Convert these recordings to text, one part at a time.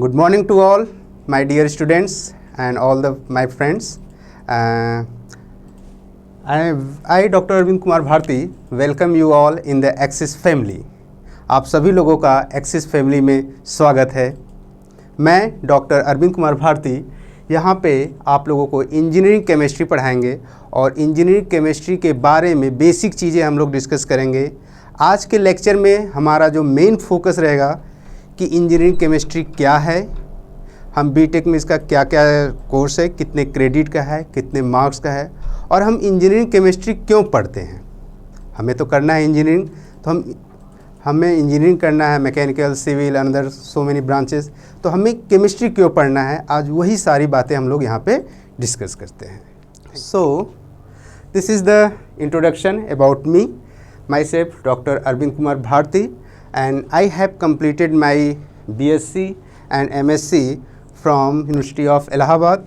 Good morning to all my dear students and all my friends. I, Dr. Arvind Kumar Bharti, welcome you all in the Axis family. आप सभी लोगों का axis family में स्वागत है। मैं doctor Arvind Kumar Bharti यहाँ पे आप लोगों को इंजीनियरिंग केमिस्ट्री पढ़ाएंगे और इंजीनियरिंग केमिस्ट्री के बारे में बेसिक चीज़ें हम लोग डिस्कस करेंगे। आज के लेक्चर में हमारा जो मेन फोकस रहेगा कि इंजीनियरिंग केमिस्ट्री क्या है, हम बीटेक में इसका क्या क्या कोर्स है, कितने क्रेडिट का है, कितने मार्क्स का है, और हम इंजीनियरिंग केमिस्ट्री क्यों पढ़ते हैं। हमें तो करना है इंजीनियरिंग, तो हमें इंजीनियरिंग करना है, mechanical, civil, another so many branches, तो हमें केमिस्ट्री क्यों पढ़ना है। आज वही सारी बातें हम लोग यहाँ पे डिस्कस करते हैं। So this is the introduction about me, myself doctor Arvind Kumar Bharti, and I have completed my BSc and MSc from University of Allahabad,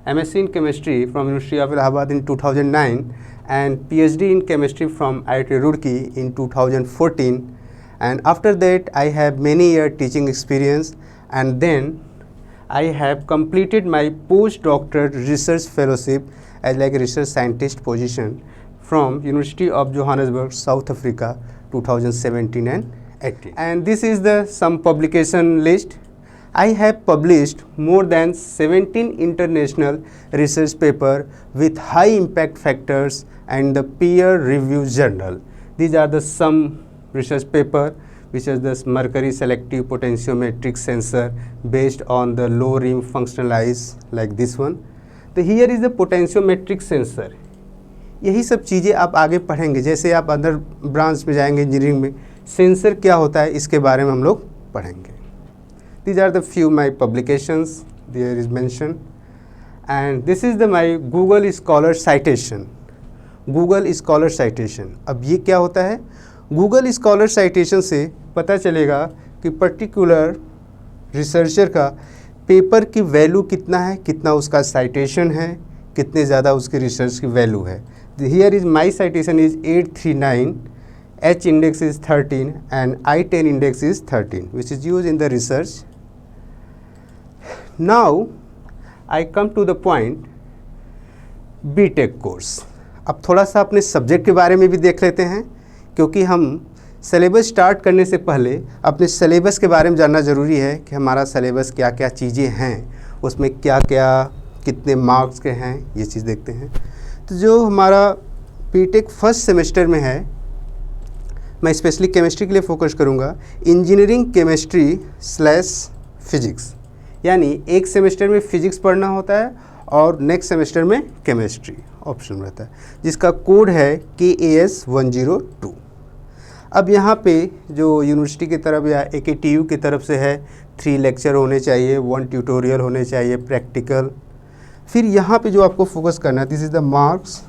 MSc in Chemistry from University of Allahabad in 2009 and PhD in Chemistry from IIT Roorkee in 2014, and after that I have many year teaching experience, and then I have completed my postdoctoral research fellowship as like a research scientist position from University of Johannesburg, South Africa 2017 and 18. And this is the some publication list. I have published more than 17 international research paper with high impact factors and the peer review journal. These are the some research paper which is the mercury selective potentiometric sensor based on the low rim functionalized like this one. So here is the potentiometric sensor. यही सब चीज़ें आप आगे पढ़ेंगे, जैसे आप other branch में जाएंगे इंजीनियरिंग में, सेंसर क्या होता है इसके बारे में हम लोग पढ़ेंगे। These are the few my publications there is mention, and this is the my Google Scholar citation. Google Scholar citation, अब ये क्या होता है? गूगल स्कॉलर साइटेशन से पता चलेगा कि पर्टिकुलर रिसर्चर का पेपर की वैल्यू कितना है, कितना उसका साइटेशन है, कितने ज़्यादा उसकी रिसर्च की वैल्यू है। Here is my citation is 839, H index is 13 and I-10 index is 13, which is used in the research. Now I come to the point BTech course. अब थोड़ा सा अपने सब्जेक्ट के बारे में भी देख लेते हैं, क्योंकि हम सिलेबस स्टार्ट करने से पहले अपने सिलेबस के बारे में जानना ज़रूरी है कि हमारा सिलेबस क्या क्या चीज़ें हैं, उसमें क्या क्या कितने मार्क्स के हैं, ये चीज़ देखते हैं। तो जो हमारा बीटेक फर्स्ट सेमेस्टर में है, मैं स्पेशली केमिस्ट्री के लिए फोकस करूँगा, इंजीनियरिंग केमिस्ट्री स्लैश फिजिक्स, यानी एक सेमेस्टर में फिजिक्स पढ़ना होता है और नेक्स्ट सेमेस्टर में केमिस्ट्री ऑप्शन रहता है, जिसका कोड है KAS 102। अब यहाँ पे जो यूनिवर्सिटी की तरफ या AKTU की तरफ से है, 3 लेक्चर होने चाहिए, 1 ट्यूटोरियल होने चाहिए, प्रैक्टिकल। फिर यहाँ पे जो आपको फोकस करना है, this is the marks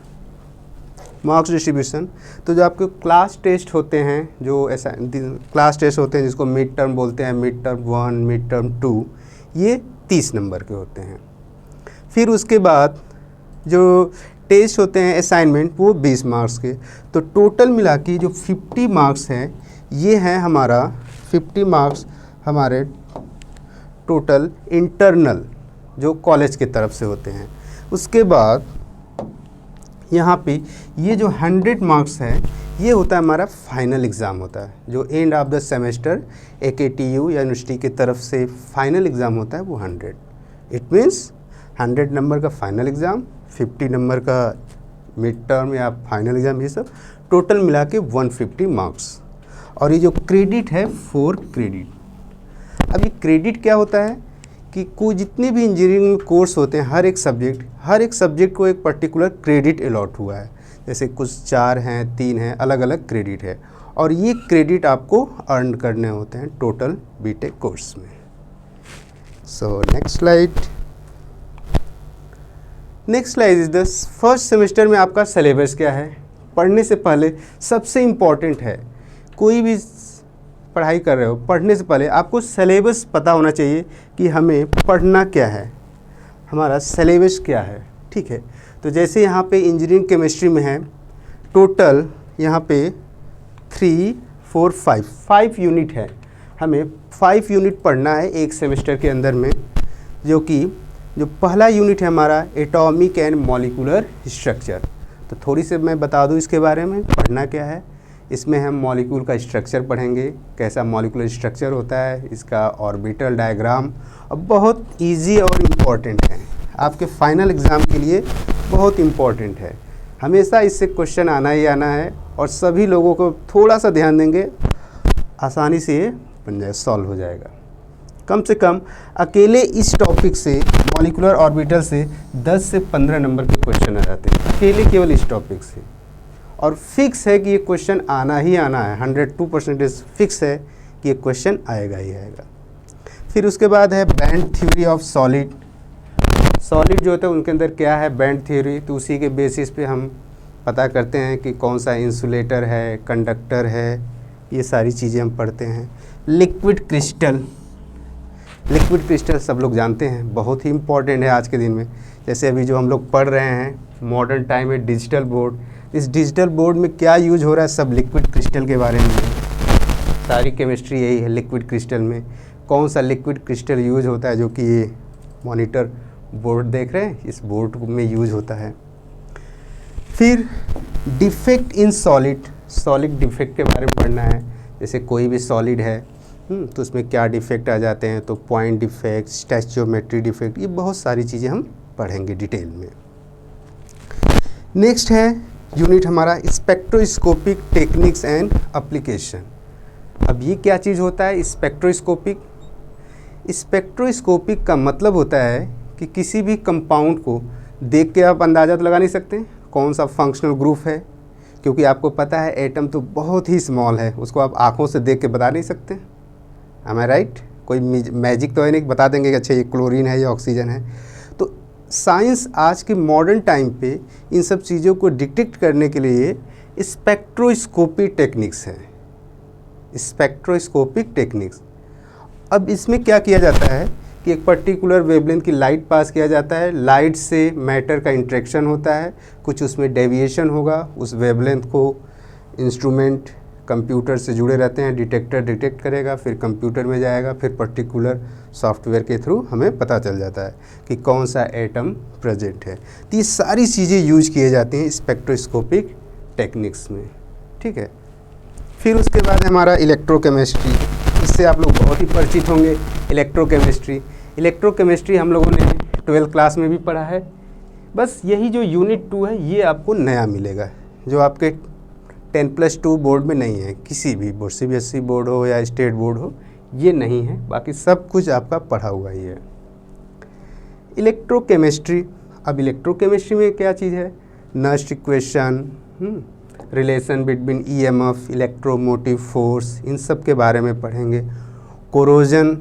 distribution. तो जो आपके क्लास टेस्ट होते हैं, जो ऐसा क्लास टेस्ट होते हैं जिसको मिड टर्म बोलते हैं, मिड टर्म 1, मिड टर्म 2, ये 30 नंबर के होते हैं। फिर उसके बाद जो टेस्ट होते हैं असाइनमेंट, वो 20 मार्क्स के। तो टोटल मिला के जो 50 मार्क्स हैं, ये हैं हमारा 50 मार्क्स हमारे टोटल इंटरनल जो कॉलेज के तरफ से होते हैं। उसके बाद यहाँ पे ये जो 100 मार्क्स है, ये होता है हमारा फाइनल एग्ज़ाम होता है, जो end of the semester AKTU या यूनिवर्सिटी की तरफ से फाइनल एग्ज़ाम होता है, वो 100। इट मीन्स 100 नंबर का फाइनल एग्ज़ाम, 50 नंबर का मिड टर्म या फाइनल एग्ज़ाम, ये सब टोटल मिला के 150 मार्क्स। और ये जो क्रेडिट है 4 क्रेडिट। अब ये क्रेडिट क्या होता है कि कोई जितने भी इंजीनियरिंग कोर्स होते हैं, हर एक सब्जेक्ट को एक पर्टिकुलर क्रेडिट अलॉट हुआ है, जैसे कुछ 4 हैं, 3 हैं, अलग अलग क्रेडिट है, और ये क्रेडिट आपको अर्न करने होते हैं टोटल बीटेक कोर्स में। So next slide is the first semester में आपका सिलेबस क्या है। पढ़ने से पहले सबसे इम्पॉर्टेंट है, कोई भी पढ़ाई कर रहे हो, पढ़ने से पहले आपको सिलेबस पता होना चाहिए कि हमें पढ़ना क्या है, हमारा सिलेबस क्या है। ठीक है, तो जैसे यहाँ पे इंजीनियरिंग केमिस्ट्री में है, टोटल यहाँ पे 3, 4, 5 यूनिट है। हमें 5 यूनिट पढ़ना है एक सेमेस्टर के अंदर में, जो पहला यूनिट है हमारा एटॉमिक एंड मॉलिक्यूलर स्ट्रक्चर। तो थोड़ी सी मैं बता दूं इसके बारे में पढ़ना क्या है। इसमें हम मॉलिक्यूल का स्ट्रक्चर पढ़ेंगे, कैसा मॉलिक्यूलर स्ट्रक्चर होता है, इसका ऑर्बिटल डायग्राम, और बहुत इजी और इम्पॉर्टेंट है आपके फाइनल एग्ज़ाम के लिए, बहुत इम्पॉर्टेंट है। हमेशा इससे क्वेश्चन आना ही आना है और सभी लोगों को थोड़ा सा ध्यान देंगे आसानी से ये बन जाए, सॉल्व हो जाएगा। कम से कम अकेले इस टॉपिक से मॉलिक्यूलर ऑर्बिटल से 10 से 15 नंबर के क्वेश्चन आ जाते हैं, अकेले केवल इस टॉपिक से। और फिक्स है कि ये क्वेश्चन आना ही आना है, 102% फिक्स है कि ये क्वेश्चन आएगा ही आएगा। फिर उसके बाद है band theory of solid. Solid जो होता है उनके अंदर क्या है बैंड थ्योरी, तो उसी के बेसिस पे हम पता करते हैं कि कौन सा इंसुलेटर है, कंडक्टर है, ये सारी चीज़ें हम पढ़ते हैं। लिक्विड क्रिस्टल, लिक्विड क्रिस्टल सब लोग जानते हैं, बहुत ही इम्पॉर्टेंट है आज के दिन में। जैसे अभी जो हम लोग पढ़ रहे हैं मॉडर्न टाइम में डिजिटल बोर्ड, इस डिजिटल बोर्ड में क्या यूज हो रहा है, सब लिक्विड क्रिस्टल के बारे में। सारी केमिस्ट्री यही है लिक्विड क्रिस्टल में। कौन सा लिक्विड क्रिस्टल यूज होता है, जो कि ये मॉनिटर बोर्ड देख रहे हैं, इस बोर्ड में यूज होता है। फिर defect in solid, solid defect के बारे में पढ़ना है। जैसे कोई भी सॉलिड है तो उसमें क्या डिफेक्ट आ जाते हैं, तो पॉइंट डिफेक्ट, स्टैचियोमेट्री डिफेक्ट, ये बहुत सारी चीज़ें हम पढ़ेंगे डिटेल में। नेक्स्ट है यूनिट हमारा स्पेक्ट्रोस्कोपिक टेक्निक्स एंड एप्लीकेशन। अब ये क्या चीज़ होता है स्पेक्ट्रोस्कोपिक? स्पेक्ट्रोस्कोपिक का मतलब होता है कि किसी भी कंपाउंड को देख के आप अंदाज़ा तो लगा नहीं सकते कौन सा फंक्शनल ग्रुप है, क्योंकि आपको पता है एटम तो बहुत ही स्मॉल है, उसको आप आँखों से देख के बता नहीं सकते। एम आई राइट? कोई मैजिक तो है नहीं बता देंगे कि अच्छा ये क्लोरीन है या ऑक्सीजन है। तो साइंस आज के मॉडर्न टाइम पे इन सब चीज़ों को डिटेक्ट करने के लिए स्पेक्ट्रोस्कोपिक टेक्निक्स है, स्पेक्ट्रोस्कोपिक टेक्निक्स। अब इसमें क्या किया जाता है कि एक पर्टिकुलर वेवलेंथ की लाइट पास किया जाता है, लाइट से मैटर का इंटरेक्शन होता है, कुछ उसमें डेविएशन होगा, उस वेवलेंथ को इंस्ट्रूमेंट कंप्यूटर से जुड़े रहते हैं, डिटेक्टर डिटेक्ट करेगा, फिर कंप्यूटर में जाएगा, फिर पर्टिकुलर सॉफ्टवेयर के थ्रू हमें पता चल जाता है कि कौन सा एटम प्रेजेंट है। तो ये सारी चीज़ें यूज किए जाती हैं स्पेक्ट्रोस्कोपिक टेक्निक्स में, ठीक है। फिर उसके बाद हमारा इलेक्ट्रोकेमिस्ट्री, इससे आप लोग बहुत ही परिचित होंगे। इलेक्ट्रोकेमिस्ट्री हम लोगों ने 12th क्लास में भी पढ़ा है। बस यही जो यूनिट 2 है ये आपको नया मिलेगा, जो आपके 10+2 बोर्ड में नहीं है, किसी भी बोर्ड, CBSE बोर्ड हो या स्टेट बोर्ड हो, ये नहीं है, बाकी सब कुछ आपका पढ़ा हुआ ही है। इलेक्ट्रोकेमिस्ट्री, अब इलेक्ट्रोकेमिस्ट्री में क्या चीज़ है, Nernst equation, relation between EMF, electromotive force, इन सब के बारे में पढ़ेंगे। कोरोजन,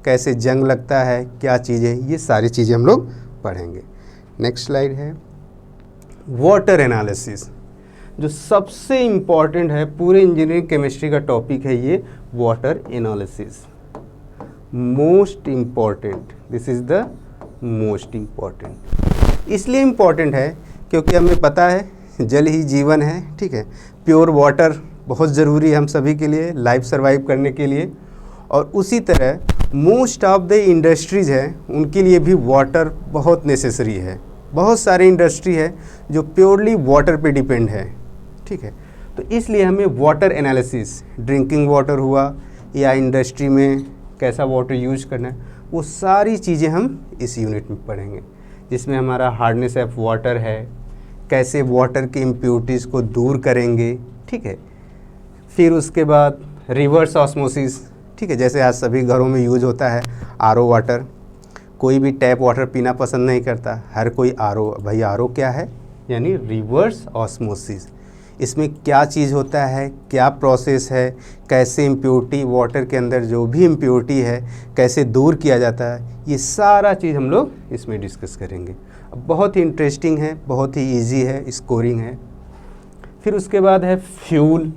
कैसे जंग लगता है, क्या चीज़ें, ये सारी चीज़ें हम लोग पढ़ेंगे। नेक्स्ट स्लाइड है वाटर एनालिसिस, जो सबसे इम्पॉर्टेंट है पूरे इंजीनियरिंग केमिस्ट्री का टॉपिक है ये water analysis. Most important, this is the most important. इसलिए इम्पॉर्टेंट है क्योंकि हमें पता है जल ही जीवन है, ठीक है। प्योर वाटर बहुत ज़रूरी है हम सभी के लिए लाइफ सर्वाइव करने के लिए, और उसी तरह मोस्ट ऑफ द इंडस्ट्रीज़ हैं उनके लिए भी वाटर बहुत नेसेसरी है। बहुत सारी इंडस्ट्री है जो प्योरली वाटर पे डिपेंड है, ठीक है। तो इसलिए हमें वाटर एनालिसिस, ड्रिंकिंग वाटर हुआ या इंडस्ट्री में कैसा वाटर यूज करना है, वो सारी चीज़ें हम इस यूनिट में पढ़ेंगे, जिसमें हमारा हार्डनेस ऑफ वाटर है, कैसे वाटर की इम्प्योरिटीज़ को दूर करेंगे, ठीक है। फिर उसके बाद रिवर्स ऑस्मोसिस, ठीक है, जैसे आज सभी घरों में यूज होता है RO वाटर, कोई भी टैप वाटर पीना पसंद नहीं करता, हर कोई RO। भाई RO क्या है, यानी रिवर्स ऑस्मोसिस। इसमें क्या चीज़ होता है, क्या प्रोसेस है, कैसे इम्प्योरिटी वाटर के अंदर जो भी इम्प्योरिटी है कैसे दूर किया जाता है, ये सारा चीज़ हम लोग इसमें डिस्कस करेंगे। अब बहुत ही इंटरेस्टिंग है, बहुत ही इजी है, स्कोरिंग है। फिर उसके बाद है फ्यूल।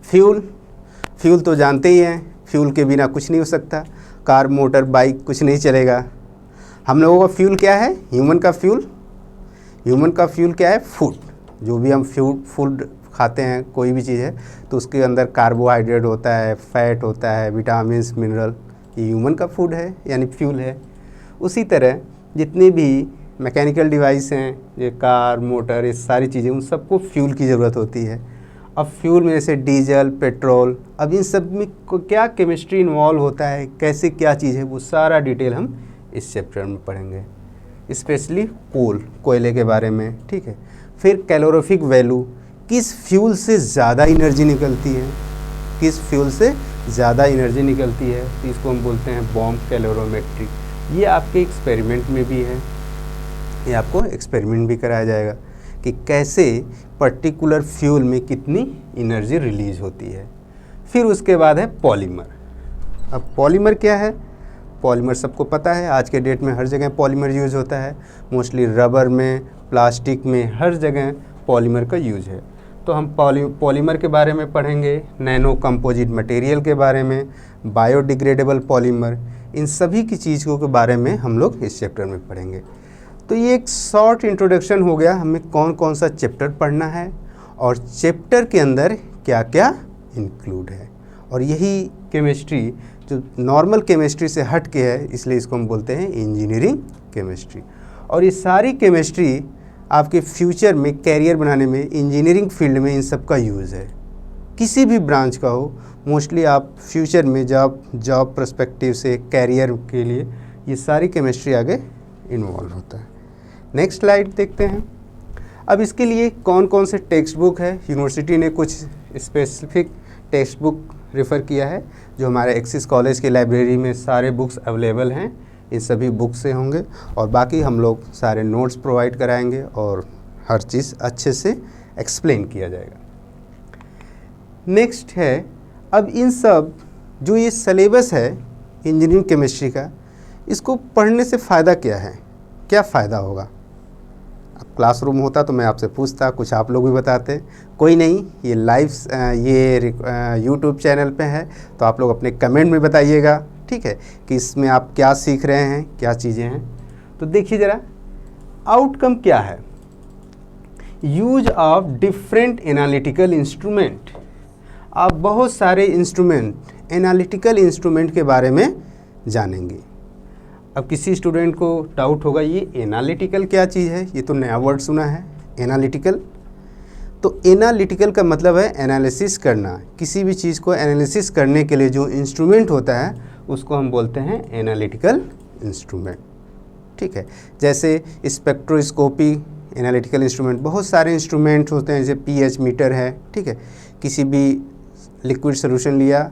फ्यूल तो जानते ही हैं, फ्यूल के बिना कुछ नहीं हो सकता, कार मोटर बाइक कुछ नहीं चलेगा। हम लोगों का फ्यूल क्या है, ह्यूमन का फ्यूल क्या है, फूड। जो भी हम फूड खाते हैं कोई भी चीज़ है तो उसके अंदर कार्बोहाइड्रेट होता है, फैट होता है, विटामिन्स, मिनरल, ये ह्यूमन का फूड है यानी फ्यूल है। उसी तरह जितनी भी मैकेनिकल डिवाइस हैं, ये कार, मोटर, ये सारी चीज़ें, उन सबको फ्यूल की ज़रूरत होती है। अब फ्यूल में जैसे डीजल, पेट्रोल, अब इन सब में क्या केमिस्ट्री इन्वॉल्व होता है, कैसे क्या चीज़ है, वो सारा डिटेल हम इस चैप्टर में पढ़ेंगे। स्पेशली कोयले के बारे में, ठीक है। फिर कैलोरीफिक वैल्यू, किस फ्यूल से ज़्यादा एनर्जी निकलती है, किस फ्यूल से ज़्यादा एनर्जी निकलती है, तो इसको हम बोलते हैं बॉम्ब कैलोरीमेट्री। ये आपके एक्सपेरिमेंट में भी है, ये आपको एक्सपेरिमेंट भी कराया जाएगा कि कैसे पर्टिकुलर फ्यूल में कितनी एनर्जी रिलीज होती है। फिर उसके बाद है पॉलीमर। अब पॉलीमर क्या है? पॉलीमर सबको पता है, आज के डेट में हर जगह पॉलीमर यूज़ होता है, मोस्टली रबर में, प्लास्टिक में, हर जगह पॉलीमर का यूज़ है। तो हम पॉलीमर के बारे में पढ़ेंगे, नैनो कंपोजिट मटेरियल के बारे में, बायोडिग्रेडेबल पॉलीमर, इन सभी की चीज़ों के बारे में हम लोग इस चैप्टर में पढ़ेंगे। तो ये एक शॉर्ट इंट्रोडक्शन हो गया, हमें कौन कौन सा चैप्टर पढ़ना है और चैप्टर के अंदर क्या क्या इंक्लूड है। और यही केमिस्ट्री जो नॉर्मल केमिस्ट्री से हट के है, इसलिए इसको हम बोलते हैं इंजीनियरिंग केमिस्ट्री। और ये सारी केमिस्ट्री आपके फ्यूचर में कैरियर बनाने में, इंजीनियरिंग फील्ड में इन सब का यूज़ है, किसी भी ब्रांच का हो। मोस्टली आप फ्यूचर में जॉब पर्सपेक्टिव से, कैरियर के लिए ये सारी केमिस्ट्री आगे इन्वॉल्व होता है। नेक्स्ट स्लाइड देखते हैं। अब इसके लिए कौन कौन से टेक्स्ट बुक है, यूनिवर्सिटी ने कुछ स्पेसिफिक टेक्स्ट बुक रेफ़र किया है जो हमारे एक्सिस कॉलेज की लाइब्रेरी में सारे बुक्स अवेलेबल हैं, इन सभी बुक से होंगे। और बाकी हम लोग सारे नोट्स प्रोवाइड कराएंगे और हर चीज़ अच्छे से एक्सप्लेन किया जाएगा। नेक्स्ट है, अब इन सब जो ये सिलेबस है इंजीनियरिंग केमिस्ट्री का, इसको पढ़ने से फ़ायदा क्या है, क्या फ़ायदा होगा? अब क्लासरूम होता तो मैं आपसे पूछता, कुछ आप लोग भी बताते। कोई नहीं, ये लाइव यूट्यूब चैनल पे है तो आप लोग अपने कमेंट में बताइएगा, ठीक है, कि इसमें आप क्या सीख रहे हैं, क्या चीज़ें हैं। तो देखिए ज़रा आउटकम क्या है। Use of different analytical instrument, आप बहुत सारे इंस्ट्रूमेंट, एनालिटिकल इंस्ट्रूमेंट के बारे में जानेंगे। अब किसी स्टूडेंट को डाउट होगा ये एनालिटिकल क्या चीज़ है, ये तो नया वर्ड सुना है एनालिटिकल। तो एनालिटिकल का मतलब है एनालिसिस करना, किसी भी चीज़ को एनालिसिस करने के लिए जो इंस्ट्रूमेंट होता है उसको हम बोलते हैं एनालिटिकल इंस्ट्रूमेंट, ठीक है। जैसे स्पेक्ट्रोस्कोपी एनालिटिकल इंस्ट्रूमेंट, बहुत सारे इंस्ट्रूमेंट होते हैं, जैसे पीएच मीटर है, ठीक है। किसी भी लिक्विड सोल्यूशन लिया,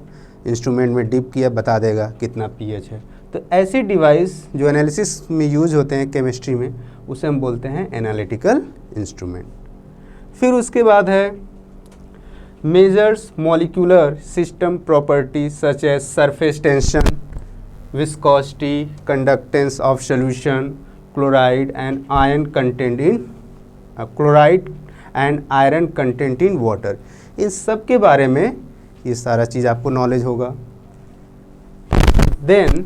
इंस्ट्रूमेंट में डिप किया, बता देगा कितना पीएच है। तो ऐसे डिवाइस जो एनालिसिस में यूज़ होते हैं केमिस्ट्री में, उसे हम बोलते हैं एनालिटिकल इंस्ट्रूमेंट। फिर उसके बाद है measures molecular system property such as surface tension, viscosity, conductance of solution, chloride and iron content in water. इन सब के बारे में ये सारा चीज़ आपको नॉलेज होगा। Then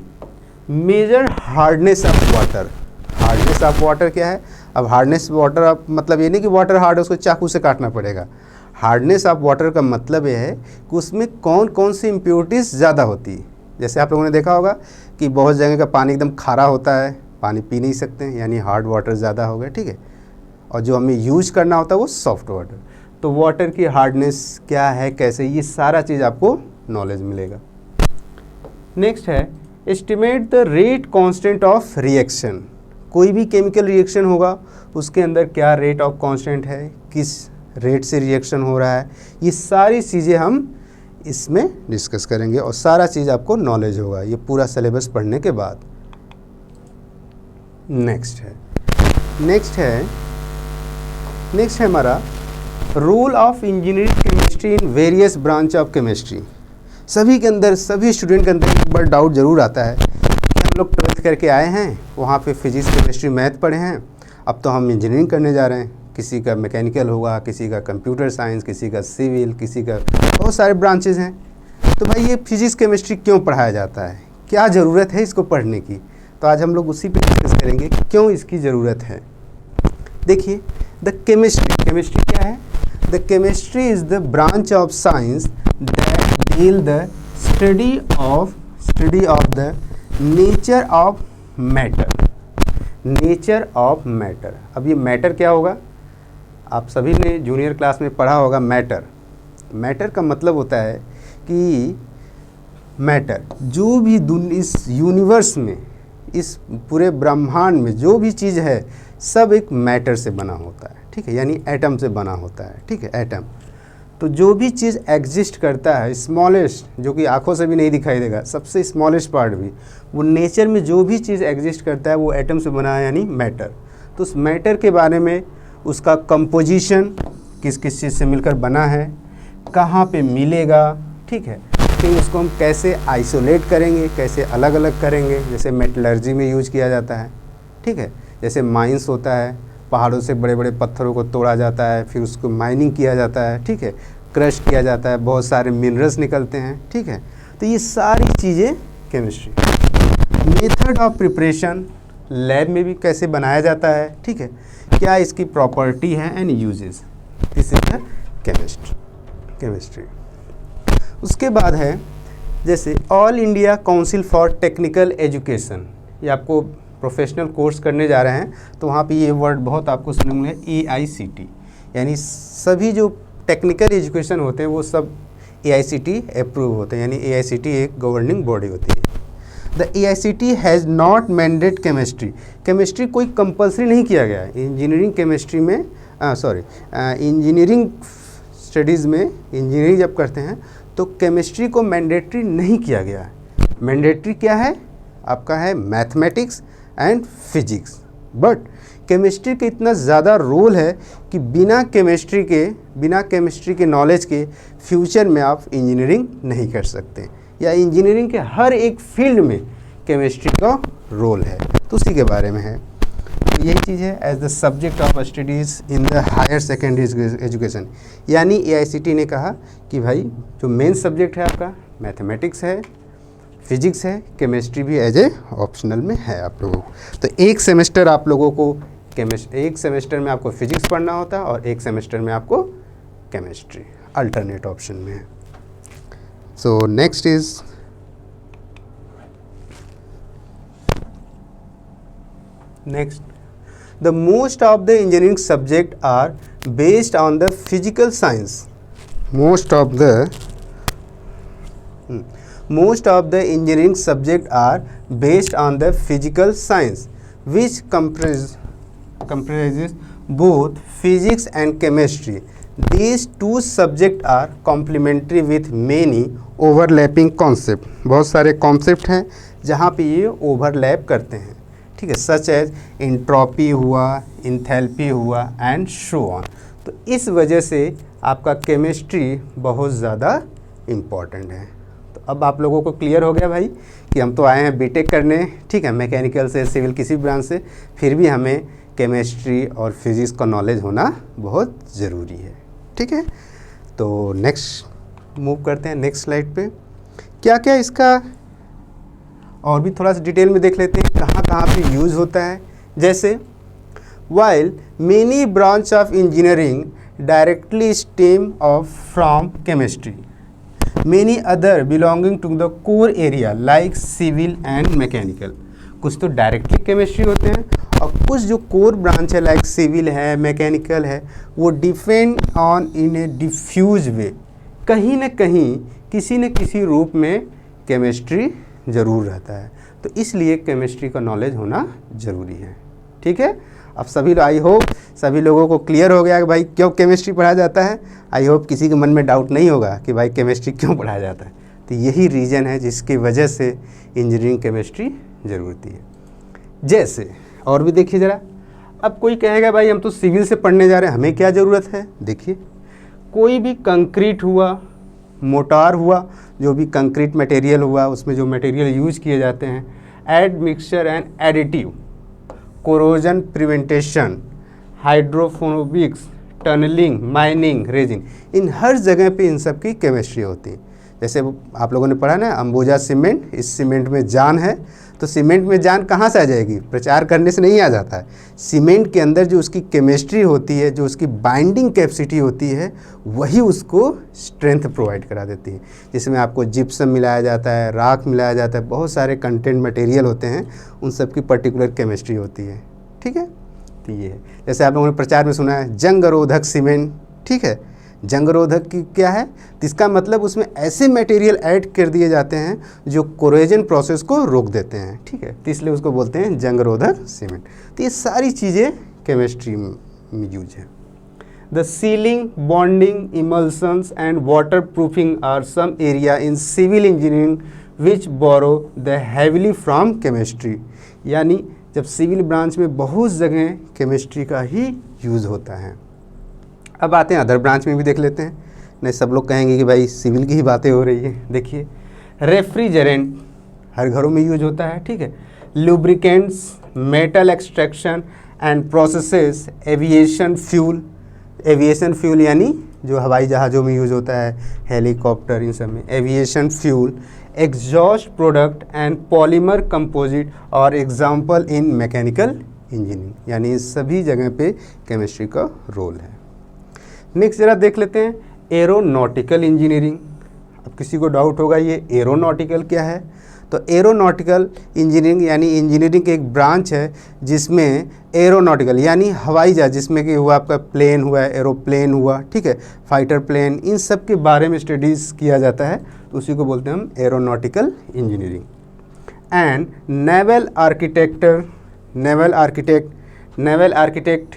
major hardness of water. Hardness of water क्या है? अब हार्डनेस वाटर, अब मतलब ये नहीं कि वाटर हार्ड है उसको चाकू से काटना पड़ेगा। हार्डनेस ऑफ वाटर का मतलब ये है कि उसमें कौन कौन सी इम्प्योरिटीज़ ज़्यादा होती है। जैसे आप लोगों ने देखा होगा कि बहुत जगह का पानी एकदम खारा होता है, पानी पी नहीं सकते हैं, यानी हार्ड वाटर ज़्यादा हो गया, ठीक है। और जो हमें यूज करना होता है वो सॉफ्ट वाटर। तो वाटर की हार्डनेस क्या है, कैसे, ये सारा चीज़ आपको नॉलेज मिलेगा। नेक्स्ट है estimate the rate constant of reaction. कोई भी केमिकल रिएक्शन होगा उसके अंदर क्या रेट ऑफ कांस्टेंट है, किस रेट से रिएक्शन हो रहा है, ये सारी चीज़ें हम इसमें डिस्कस करेंगे और सारा चीज़ आपको नॉलेज होगा ये पूरा सिलेबस पढ़ने के बाद। नेक्स्ट है हमारा role of engineering chemistry in various branch of chemistry. सभी के अंदर, सभी स्टूडेंट के अंदर एक बार डाउट ज़रूर आता है कि हम लोग 12th करके आए हैं, वहाँ पे फिजिक्स, केमिस्ट्री, मैथ पढ़े हैं, अब तो हम इंजीनियरिंग करने जा रहे हैं। किसी का मैकेनिकल होगा, किसी का कंप्यूटर साइंस, किसी का सिविल, किसी का बहुत सारे ब्रांचेस हैं। तो भाई ये फिजिक्स केमिस्ट्री क्यों पढ़ाया जाता है, क्या ज़रूरत है इसको पढ़ने की? तो आज हम लोग उसी पे डिस्कस करेंगे कि क्यों इसकी ज़रूरत है। देखिए द केमिस्ट्री क्या है? The chemistry is the branch of science that deal the study of the nature of matter. Nature of matter. अब ये मैटर क्या होगा? आप सभी ने जूनियर क्लास में पढ़ा होगा मैटर। मैटर का मतलब होता है कि मैटर जो भी इस यूनिवर्स में, इस पूरे ब्रह्मांड में जो भी चीज़ है सब एक मैटर से बना होता है, ठीक है, यानी एटम से बना होता है, ठीक है, एटम। तो जो भी चीज़ एग्जिस्ट करता है, स्मॉलेस्ट, जो कि आंखों से भी नहीं दिखाई देगा, सबसे स्मॉलेस्ट पार्ट भी, वो नेचर में जो भी चीज़ एग्जिस्ट करता है वो एटम से बना है, यानी मैटर। तो उस मैटर के बारे में, उसका कंपोजिशन किस किस चीज़ से मिलकर बना है, कहाँ पे मिलेगा, ठीक है, फिर उसको हम कैसे आइसोलेट करेंगे, कैसे अलग अलग करेंगे, जैसे मेटलर्जी में यूज किया जाता है, ठीक है, जैसे माइंस होता है, पहाड़ों से बड़े बड़े पत्थरों को तोड़ा जाता है, फिर उसको माइनिंग किया जाता है, ठीक है, क्रश किया जाता है, बहुत सारे मिनरल्स निकलते हैं, ठीक है। तो ये सारी चीज़ें chemistry. Method of preparation, lab में भी कैसे बनाया जाता है, ठीक है, क्या इसकी प्रॉपर्टी है and uses, this is the chemistry. उसके बाद है जैसे all India council for technical education, ये आपको प्रोफेशनल कोर्स करने जा रहे हैं तो वहाँ पे ये वर्ड बहुत आपको सुनने को मिलेगा, AICT, यानी सभी जो टेक्निकल एजुकेशन होते हैं वो सब AICT अप्रूव होते हैं, यानी AICT एक गवर्निंग बॉडी होती है। The AICT has not mandate chemistry, chemistry कोई कंपलसरी नहीं किया गया है इंजीनियरिंग केमिस्ट्री में, इंजीनियरिंग स्टडीज़ में, इंजीनियरिंग जब करते हैं तो केमिस्ट्री को मैंडेटरी नहीं किया गया है। मैंडेटरी क्या है आपका? है mathematics and physics. But chemistry का इतना ज़्यादा रोल है कि बिना केमिस्ट्री के नॉलेज के फ्यूचर में आप इंजीनियरिंग नहीं कर सकते, या इंजीनियरिंग के हर एक फील्ड में केमिस्ट्री का रोल है, तो उसी के बारे में है। तो यही चीज़ है as the subject of studies in the higher secondary education, यानी AICT ने कहा कि भाई जो मेन सब्जेक्ट है आपका मैथमेटिक्स है, फिजिक्स है, केमिस्ट्री भी एज ए ऑप्शनल में है आप लोगों को। तो एक सेमेस्टर आप लोगों को एक सेमेस्टर में आपको फिजिक्स पढ़ना होता है और एक सेमेस्टर में आपको केमिस्ट्री अल्टरनेट ऑप्शन में है। So next is the most of the engineering subject are based on the physical science. Most of the engineering subject are based on the physical science, which comprises both physics and chemistry. These two subjects are complementary with many overlapping concepts. बहुत सारे concept हैं जहाँ पे ये overlap करते हैं, ठीक है, सच एज इंट्रॉपी हुआ, इंथैल्पी हुआ एंड सो ऑन। तो इस वजह से आपका केमिस्ट्री बहुत ज़्यादा इम्पॉर्टेंट है। तो अब आप लोगों को क्लियर हो गया भाई कि हम तो आए हैं बीटेक करने, ठीक है, मैकेनिकल से, सिविल, किसी ब्रांच से, फिर भी हमें केमिस्ट्री और फिजिक्स का नॉलेज होना बहुत ज़रूरी है, ठीक है। तो नेक्स्ट मूव करते हैं नेक्स्ट स्लाइड पे। क्या क्या इसका और भी थोड़ा सा डिटेल में देख लेते हैं कहाँ कहाँ पे यूज़ होता है। जैसे while many branch of engineering directly stem off from chemistry, many other belonging to the core area like civil and mechanical, कुछ तो डायरेक्टली केमिस्ट्री होते हैं और कुछ जो कोर ब्रांच है लाइक सिविल है, मैकेनिकल है, वो depend on in a diffuse way, कहीं न कहीं किसी न किसी रूप में केमिस्ट्री ज़रूर रहता है। तो इसलिए केमिस्ट्री का नॉलेज होना ज़रूरी है, ठीक है। अब आई होप सभी लोगों को क्लियर हो गया कि भाई क्यों केमिस्ट्री पढ़ाया जाता है। आई होप किसी के मन में डाउट नहीं होगा कि भाई केमिस्ट्री क्यों पढ़ाया जाता है। तो यही रीज़न है जिसकी वजह से इंजीनियरिंग केमिस्ट्री ज़रूरती है। जैसे और भी देखिए ज़रा, अब कोई कहेगा भाई हम तो सिविल से पढ़ने जा रहे हैं, हमें क्या ज़रूरत है। देखिए कोई भी कंक्रीट हुआ, मोटार हुआ, जो भी कंक्रीट मटेरियल हुआ, उसमें जो मटेरियल यूज किए जाते हैं, admixture and additive, corrosion prevention, hydrophobics, tunnelling, mining, resin, इन हर जगह पे इन सब की केमिस्ट्री होती है। जैसे आप लोगों ने पढ़ा ना अंबुजा सीमेंट, इस सीमेंट में जान है। तो सीमेंट में जान कहाँ से आ जाएगी? प्रचार करने से नहीं आ जाता है। सीमेंट के अंदर जो उसकी केमिस्ट्री होती है, जो उसकी बाइंडिंग कैपेसिटी होती है, वही उसको स्ट्रेंथ प्रोवाइड करा देती है। जिसमें आपको जिप्सम मिलाया जाता है, राख मिलाया जाता है, बहुत सारे कंटेंट मटेरियल होते हैं, उन सब की पर्टिकुलर केमिस्ट्री होती है। ठीक है, तो ये है। जैसे आप लोगों ने प्रचार में सुना है जंगरोधक सीमेंट। ठीक है, जंगरोधक की क्या है? तो इसका मतलब उसमें ऐसे मटेरियल ऐड कर दिए जाते हैं जो कोरोजन प्रोसेस को रोक देते हैं। ठीक है, तो इसलिए उसको बोलते हैं जंगरोधक सीमेंट। तो ये सारी चीज़ें केमिस्ट्री में यूज है। The sealing, bonding, emulsions and waterproofing are some area in civil engineering which borrow the heavily from chemistry. यानी जब सिविल ब्रांच में बहुत जगह केमिस्ट्री का ही यूज़ होता है। अब आते हैं अदर ब्रांच में भी देख लेते हैं, नहीं सब लोग कहेंगे कि भाई सिविल की ही बातें हो रही है। देखिए, रेफ्रिजरेंट हर घरों में यूज होता है। ठीक है, lubricants, metal extraction and processes, aviation fuel. Aviation fuel यानी जो हवाई जहाज़ों में यूज होता है, हेलीकॉप्टर, इन सब में aviation fuel, exhaust product and polymer composite और एग्जाम्पल इन मैकेनिकल इंजीनियरिंग। यानी इस सभी जगह पे केमिस्ट्री का रोल है। नेक्स्ट जरा देख लेते हैं एरोनॉटिकल इंजीनियरिंग। अब किसी को डाउट होगा ये एरोनॉटिकल क्या है? तो एरोनॉटिकल इंजीनियरिंग यानी इंजीनियरिंग की एक ब्रांच है जिसमें एरोनॉटिकल यानी हवाई जहाज, जिसमें कि हुआ आपका प्लेन हुआ, एरोप्लेन हुआ, ठीक है, फाइटर प्लेन, इन सब के बारे में स्टडीज़ किया जाता है, तो उसी को बोलते हैं हम aeronautical engineering. And naval architecture, naval architect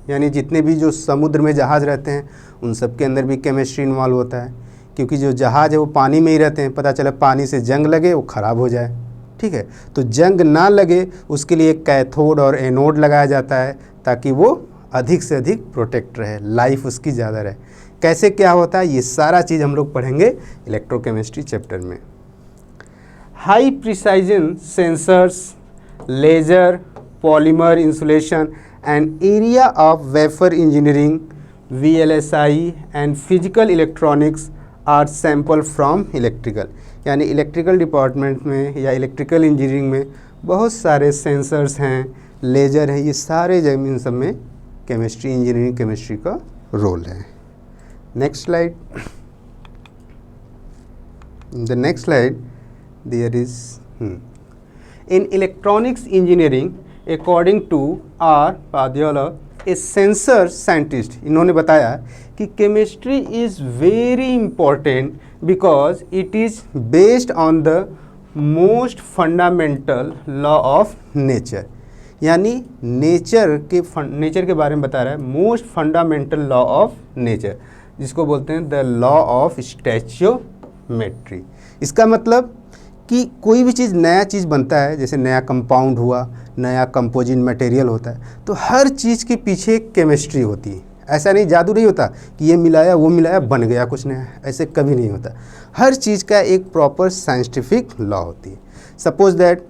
यानी जितने भी जो समुद्र में जहाज़ रहते हैं उन सब के अंदर भी केमिस्ट्री इन्वॉल्व होता है, क्योंकि जो जहाज़ है वो पानी में ही रहते हैं, पता चला पानी से जंग लगे वो ख़राब हो जाए। ठीक है, तो जंग ना लगे उसके लिए कैथोड और एनोड लगाया जाता है ताकि वो अधिक से अधिक प्रोटेक्ट रहे, लाइफ उसकी ज़्यादा रहे। कैसे क्या होता है ये सारा चीज़ हम लोग पढ़ेंगे इलेक्ट्रोकेमिस्ट्री चैप्टर में। High precision sensors, laser, polymer insulation and area of wafer engineering, VLSI and physical electronics are sample from electrical। यानी इलेक्ट्रिकल डिपार्टमेंट में या इलेक्ट्रिकल इंजीनियरिंग में बहुत सारे सेंसर्स हैं, लेजर है, ये सारे जगह इन सब में केमिस्ट्री, इंजीनियरिंग केमिस्ट्री का रोल है। Next slide. The next slide there is in electronics engineering according to R पादियोला, ए सेंसर साइंटिस्ट, इन्होंने बताया कि chemistry is very important because it is based on the most fundamental law of nature. यानी nature के बारे में बता रहा है, most fundamental law of nature, जिसको बोलते हैं द लॉ ऑफ स्टैचियोमेट्री। इसका मतलब कि कोई भी चीज़, नया चीज़ बनता है, जैसे नया कंपाउंड हुआ, नया कंपोजिट मटेरियल होता है, तो हर चीज़ के पीछे केमिस्ट्री होती है। ऐसा नहीं, जादू नहीं होता कि ये मिलाया वो मिलाया बन गया कुछ नया, ऐसे कभी नहीं होता। हर चीज़ का एक प्रॉपर साइंटिफिक लॉ होती है। सपोज दैट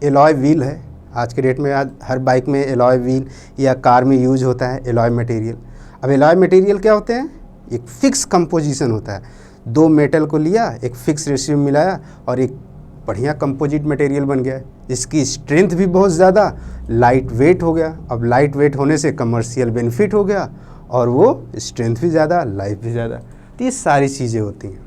एलॉय व्हील है, आज के डेट में हर बाइक में एलॉय व्हील या कार में यूज होता है एलॉय मटेरियल। अब एलॉय मटेरियल क्या होते हैं? एक फिक्स कंपोजिशन होता है, दो मेटल को लिया, एक फिक्स रेशियो में मिलाया और एक बढ़िया कंपोजिट मटेरियल बन गया, इसकी स्ट्रेंथ भी बहुत ज़्यादा, लाइट वेट हो गया। अब लाइट वेट होने से कमर्शियल बेनिफिट हो गया और वो स्ट्रेंथ भी ज़्यादा, लाइफ भी ज़्यादा। तो ये सारी चीज़ें होती हैं।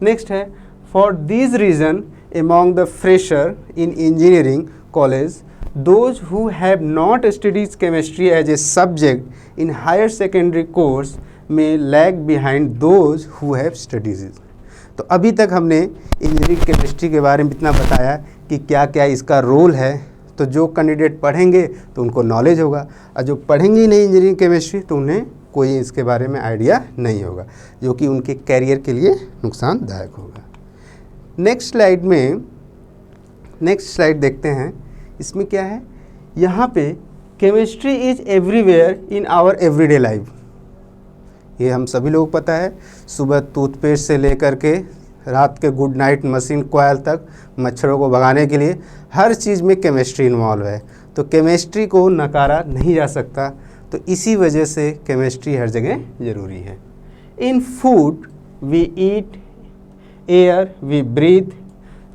नेक्स्ट है, for this reason among the fresher in engineering college, those who have not studies chemistry as a subject in higher secondary course में lag behind those who have studies it. तो अभी तक हमने इंजीनियरिंग केमिस्ट्री के बारे में इतना बताया कि क्या क्या इसका रोल है। तो जो कैंडिडेट पढ़ेंगे तो उनको नॉलेज होगा, और जो पढ़ेंगे ही नहीं इंजीनियरिंग केमिस्ट्री तो उन्हें कोई इसके बारे में आइडिया नहीं होगा, जो कि उनके कैरियर के लिए नुकसानदायक होगा। नेक्स्ट स्लाइड देखते हैं, इसमें क्या है? यहाँ पे chemistry is everywhere in our everyday life. ये हम सभी लोग पता है, सुबह टूथपेस्ट से लेकर के रात के गुड नाइट मशीन कॉयल तक, मच्छरों को भगाने के लिए हर चीज़ में केमिस्ट्री इन्वॉल्व है। तो केमिस्ट्री को नकारा नहीं जा सकता, तो इसी वजह से केमिस्ट्री हर जगह ज़रूरी है। In food we eat air we breathe,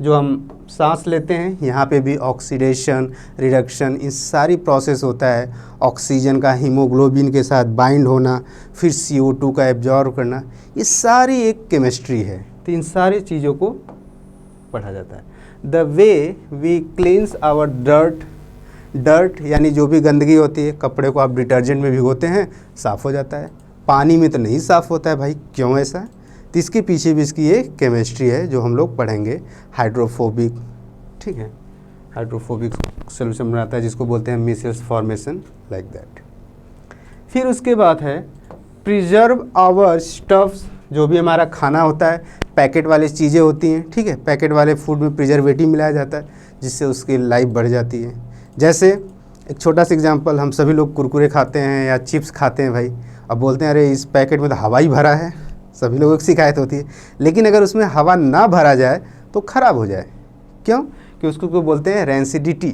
जो हम सांस लेते हैं, यहाँ पे भी ऑक्सीडेशन, रिडक्शन, इन सारी प्रोसेस होता है। ऑक्सीजन का हीमोग्लोबिन के साथ बाइंड होना, फिर CO2 का एब्जॉर्ब करना, ये सारी एक केमिस्ट्री है। तो इन सारी चीज़ों को पढ़ा जाता है। The way we cleanse our dirt यानी जो भी गंदगी होती है, कपड़े को आप डिटर्जेंट में भिगोते हैं, साफ़ हो जाता है, पानी में तो नहीं साफ़ होता है भाई, क्यों ऐसा? तो इसके पीछे भी इसकी एक केमिस्ट्री है जो हम लोग पढ़ेंगे। हाइड्रोफोबिक, ठीक है, हाइड्रोफोबिक सोल्यूशन बनाता है जिसको बोलते हैं मिसेल्स फॉर्मेशन, लाइक दैट। फिर उसके बाद है प्रिजर्व आवर स्टफ्स, जो भी हमारा खाना होता है, पैकेट वाली चीज़ें होती हैं, ठीक है, पैकेट वाले फूड में प्रिजर्वेटिव मिलाया जाता है जिससे उसकी लाइफ बढ़ जाती है। जैसे एक छोटा सा एग्जांपल, हम सभी लोग कुरकुरे खाते हैं या चिप्स खाते हैं भाई, अब बोलते हैं अरे इस पैकेट में तो हवा ही भरा है, सभी लोगों की शिकायत होती है। लेकिन अगर उसमें हवा ना भरा जाए तो ख़राब हो जाए, क्यों? कि उसको को बोलते हैं रेंसिडिटी,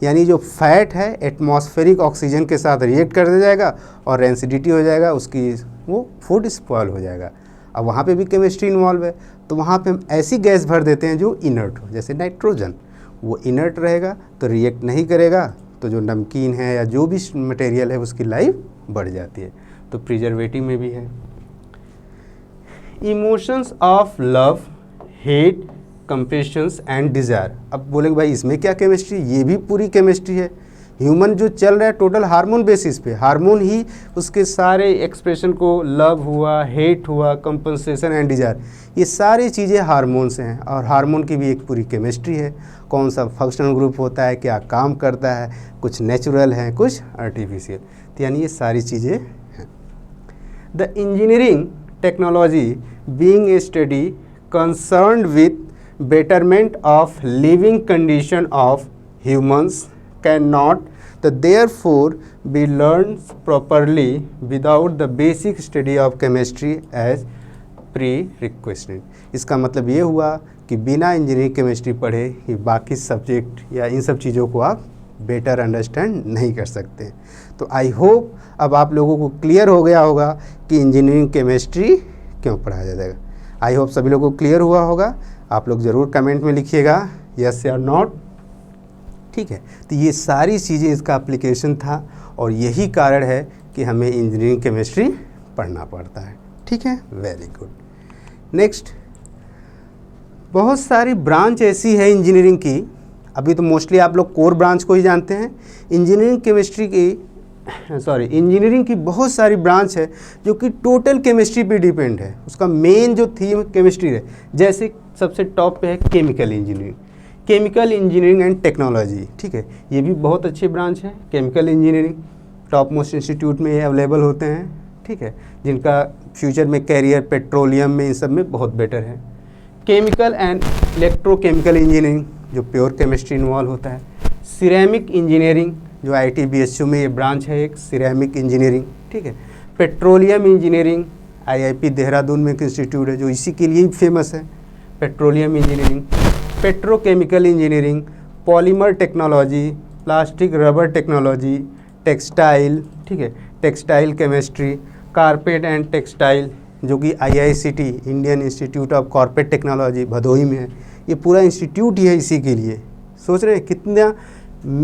यानी जो फैट है एटमॉस्फेरिक ऑक्सीजन के साथ रिएक्ट कर जाएगा और रेंसिडिटी हो जाएगा, उसकी वो फूड स्पॉइल हो जाएगा। अब वहाँ पे भी केमिस्ट्री इन्वॉल्व है, तो वहाँ पे हम ऐसी गैस भर देते हैं जो इनर्ट हो, जैसे नाइट्रोजन, वो इनर्ट रहेगा तो रिएक्ट नहीं करेगा, तो जो नमकीन है या जो भी मटेरियल है उसकी लाइफ बढ़ जाती है। तो प्रिजर्वेटिव में भी है। Emotions of love, hate, compassions and desire. अब बोलेंगे भाई इसमें क्या केमिस्ट्री? ये भी पूरी केमिस्ट्री है। ह्यूमन जो चल रहा है टोटल हार्मोन बेसिस पे, हार्मोन ही उसके सारे एक्सप्रेशन को, लव हुआ, हेट हुआ, कंपनसेशन एंड डिज़ायर, ये सारी चीज़ें हार्मोन से हैं। और हार्मोन की भी एक पूरी केमिस्ट्री है, कौन सा फंक्शनल ग्रुप होता है, क्या काम करता है, कुछ नेचुरल है, कुछ आर्टिफिशियल, तो यानी ये सारी चीज़ें हैं। The engineering technology being a study concerned with betterment of living condition of humans cannot therefore be learned properly without the basic study of chemistry as prerequisite। इसका मतलब ये हुआ कि बिना इंजीनियरिंग केमिस्ट्री पढ़े ये बाकी सब्जेक्ट या इन सब चीज़ों को आप बेटर अंडरस्टैंड नहीं कर सकते। तो आई होप अब आप लोगों को क्लियर हो गया होगा कि इंजीनियरिंग केमिस्ट्री क्यों पढ़ाया जाएगा। आई होप सभी लोगों को क्लियर हुआ होगा। आप लोग ज़रूर कमेंट में लिखिएगा यस या नॉट, ठीक है। तो ये सारी चीज़ें इसका एप्लीकेशन था और यही कारण है कि हमें इंजीनियरिंग केमिस्ट्री पढ़ना पड़ता है, ठीक है। Very good. नेक्स्ट, बहुत सारी ब्रांच ऐसी है इंजीनियरिंग की, अभी तो मोस्टली आप लोग कोर ब्रांच को ही जानते हैं। इंजीनियरिंग केमिस्ट्री की इंजीनियरिंग की बहुत सारी ब्रांच है जो कि टोटल केमिस्ट्री पे डिपेंड है, उसका मेन जो थीम केमिस्ट्री है। जैसे सबसे टॉप पे है chemical engineering, chemical engineering and technology, ठीक है, ये भी बहुत अच्छी ब्रांच है। Chemical engineering top most institute में ये अवेलेबल होते हैं, ठीक है, जिनका फ्यूचर में कैरियर पेट्रोलियम में इन सब में बहुत बेटर है। केमिकल एंड इलेक्ट्रोकेमिकल इंजीनियरिंग जो प्योर केमिस्ट्री इन्वॉल्व होता है। सिरेमिक इंजीनियरिंग जो IIT BSU में ये ब्रांच है एक, सिरेमिक इंजीनियरिंग, ठीक है। पेट्रोलियम इंजीनियरिंग IIP देहरादून में एक इंस्टीट्यूट है जो इसी के लिए फेमस है, petroleum engineering. Petrochemical engineering, polymer technology, plastic rubber technology, textile, ठीक है, textile chemistry, carpet and textile जो कि IICT Indian institute of corporate technology Bhadohi में है। ये पूरा इंस्टीट्यूट ही है इसी के लिए। सोच रहे हैं कितना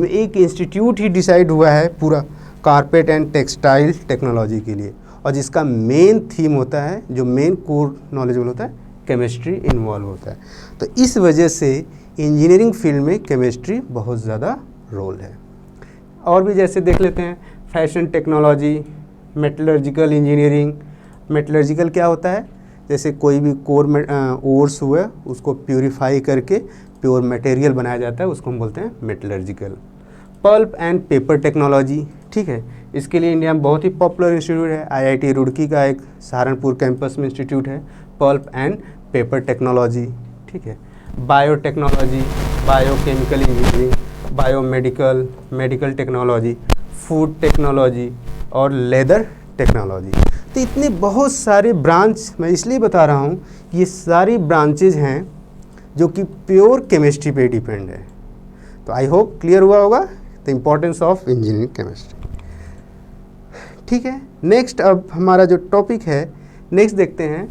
एक इंस्टीट्यूट ही डिसाइड हुआ है पूरा कारपेट एंड टेक्सटाइल टेक्नोलॉजी के लिए, और जिसका मेन थीम होता है, जो मेन कोर नॉलेजेबल होता है, केमिस्ट्री इन्वॉल्व होता है। तो इस वजह से इंजीनियरिंग फील्ड में केमिस्ट्री बहुत ज़्यादा रोल है। और भी जैसे देख लेते हैं fashion technology, metallurgical engineering. Metallurgical क्या होता है? जैसे कोई भी ओर्स हुआ उसको प्यूरिफाई करके प्योर मटेरियल बनाया जाता है, उसको हम बोलते हैं metallurgical. Pulp and paper technology, ठीक है, इसके लिए इंडिया में बहुत ही पॉपुलर इंस्टीट्यूट है। IIT रुड़की का एक सहारनपुर कैंपस में इंस्टीट्यूट है, पल्प एंड पेपर टेक्नोलॉजी, ठीक है। Biotechnology, biochemical engineering, biomedical, medical technology, food technology और लेदर टेक्नोलॉजी। तो इतने बहुत सारे ब्रांच मैं इसलिए बता रहा हूँ, ये सारी ब्रांचेज हैं जो कि प्योर केमिस्ट्री पे डिपेंड है। तो आई होप क्लियर हुआ होगा the importance of engineering chemistry, ठीक है। नेक्स्ट अब हमारा जो टॉपिक है, नेक्स्ट देखते हैं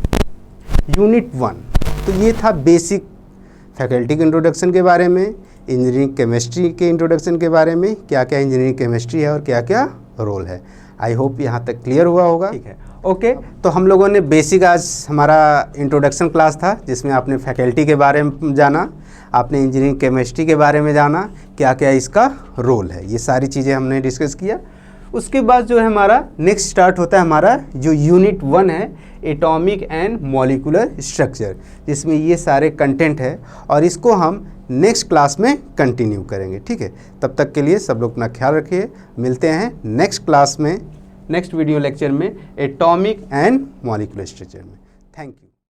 यूनिट 1। तो ये था बेसिक फैकल्टी के इंट्रोडक्शन के बारे में, इंजीनियरिंग केमिस्ट्री के इंट्रोडक्शन के बारे में, क्या क्या इंजीनियरिंग केमिस्ट्री है और क्या क्या रोल है। आई होप यहाँ तक क्लियर हुआ होगा। ठीक है, ओके। तो हम लोगों ने बेसिक, आज हमारा इंट्रोडक्शन क्लास था जिसमें आपने फैकल्टी के बारे में जाना, आपने इंजीनियरिंग केमिस्ट्री के बारे में जाना, क्या क्या इसका रोल है, ये सारी चीज़ें हमने डिस्कस किया। उसके बाद जो है हमारा नेक्स्ट स्टार्ट होता है हमारा जो यूनिट 1 है, एटॉमिक एंड मॉलिक्यूलर स्ट्रक्चर, जिसमें ये सारे कंटेंट है और इसको हम नेक्स्ट क्लास में कंटिन्यू करेंगे। ठीक है, तब तक के लिए सब लोग अपना ख्याल रखिए। मिलते हैं नेक्स्ट क्लास में, नेक्स्ट वीडियो लेक्चर में, एटॉमिक एंड मॉलिक्यूलर स्ट्रक्चर में। Thank you.